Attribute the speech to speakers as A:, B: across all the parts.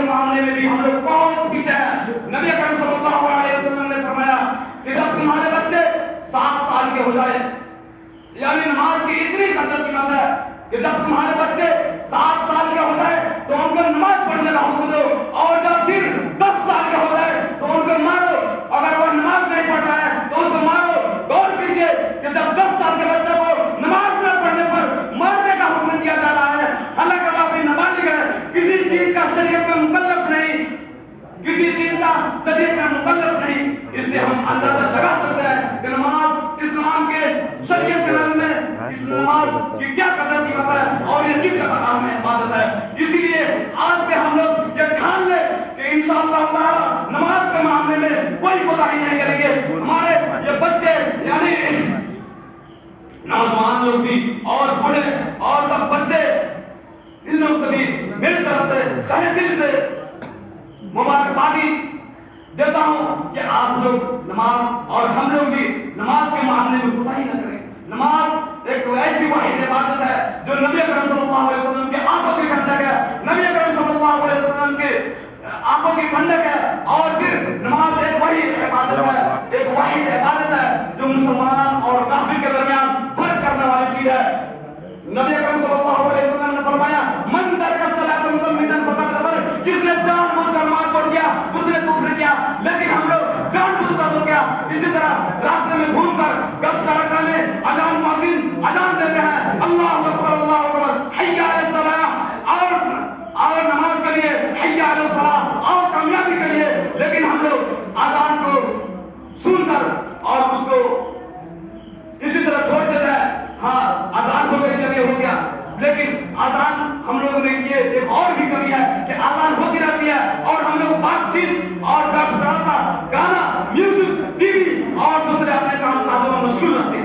A: معاملے میں بھی ہم لوگ بہت پیچھے ہیں. نبی اکرم صلی اللہ علیہ وسلم نے فرمایا کہ جب تمہارے بچے 7 سال کے ہو جائے، یعنی نماز کی اتنی قدر قیمت ہے کہ جب تمہارے بچے 7 سال کے ہو جائے تو ان کو نماز پڑھنے کا حکم دو، اور جب پھر 10 سال کے ہو جائے تو ان کو مارو. اگر وہ نماز نہیں پڑھ رہا ہے تو اس کو مارو. غور کیجیے کہ جب 10 سال کے بچے کو نماز نہ پڑھنے پر مارنے کا حکم دیا جا رہا ہے، حالانکہ وہ اپنی نابالغ ہے، کسی چیز کا شریعت میں مکلف نہیں، کسی چیز کا شریعت میں مکلف نہیں. اس لیے ہم اندازہ لگا سکتے ہیں کہ نماز اسلام کے شریعت کے نظر میں اس نماز کی کیا قدر قیمت ہے اور یہ کس قدر اہم عبادت ہے. اسی لیے آج سے ہم لوگ یہ ٹھان لیں کہ انشاءاللہ تعالی نماز کے معاملے میں کوئی کوتاہی نہیں کریں گے. ہمارے یہ بچے یعنی نوجوان لوگ بھی اور بوڑھے اور سب بچے، ان لوگ سے بھی میری طرف سے تہہ دل سے مبارکبادی دیتا ہوں کہ آپ لوگ نماز اور ہم لوگ بھی نماز کے معاملے میں کوتاہی نہ کریں. نماز ایک ایسی واحد عبادت ہے جو نبی اکرم صلی اللہ علیہ وسلم کے آنکھوں کی ٹھنڈک ہے. نبی اکرم صلی اللہ علیہ وسلم کے آنکھوں کی ٹھنڈک ہے. اور پھر نماز ایک وہی عبادت ہے، ایک واحد عبادت ہے جو مسلمان اور کافر کے درمیان فرق کرنے والی چیز ہے. نبی اکرم صلی اللہ علیہ وسلم نے فرمایا من ترک الصلاۃ متعمدا فقد کفر، جس نے جان بوجھ کر نماز چھوڑ دیا اس نے کفر کیا. لیکن ہم لوگ جان بوجھ کر تو کیا، اسی طرح راستے میں گھوم کر گپ سڑکا میں اذان مؤذن اذان دیتے ہیں اللہ اکبر اللہ اکبر حی علی الصلاۃ، اور نماز کے لیے حی علی الفلاح اور کامیابی کے لیے. لیکن ہم لوگ اذان کو سن کر اور اس کو اسی طرح چھوڑ دیتے ہیں. ہاں اذان ہو گئی چلیے ہو گیا، لیکن اذان ہم لوگوں نے یہ ایک اور بھی کمی ہے کہ اذان ہوتی رہتی ہے اور ہم لوگ بات چیت اور گپ سڑکا گانا میوزک ٹی وی اور دوسرے اپنے کام کاجوں میں مشغول رہتے ہیں.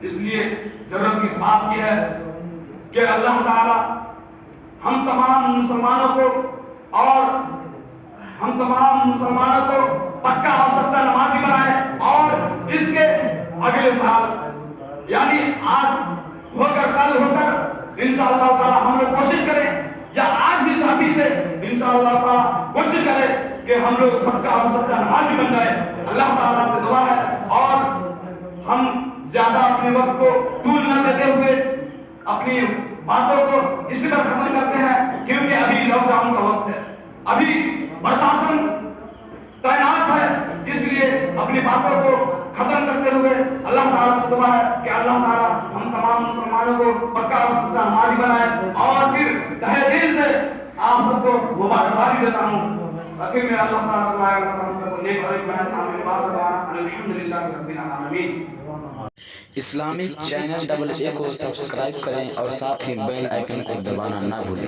A: اس لیے ضرورت اس بات کی ہے کہ اللہ تعالی ہم تمام مسلمانوں کو پکا اور سچا نمازی بنائے، اور اس کے اگلے سال یعنی آج ہو کر کل ہو کر انشاءاللہ تعالی ہم لوگ کوشش کریں، یا آج ہی ابھی سے انشاءاللہ تعالی کوشش کریں کہ ہم لوگ پکا اور سچا نمازی بن جائے. اللہ تعالیٰ سے دعا ہے اور ہم زیادہ اپنے وقت کو طول نہ دیتے ہوئے اپنی باتوں کو اسی پر ختم کرتے ہیں، کیونکہ ابھی لاک ڈاؤن کا وقت ہے، ابھی پرشاسن تعینات ہے. اس لیے اپنی باتوں کو ختم کرتے ہوئے اللہ تعالیٰ سے دعا ہے کہ اللہ تعالیٰ ہم تمام مسلمانوں کو پکا اور سچا نمازی بنائے. اور پھر تہہ دل سے آپ سب کو مبارکبادی دیتا ہوں. آخر میں اللہ تعالیٰ سے دعا ہے اللہ تعالیٰ کو نیک اور بنائے. آمین باذ الحمدللہ رب العالمین.
B: اسلامک چینل AA کو سبسکرائب کریں اور ساتھ ہی بیل آئیکن کو دبانا نہ بھولیں.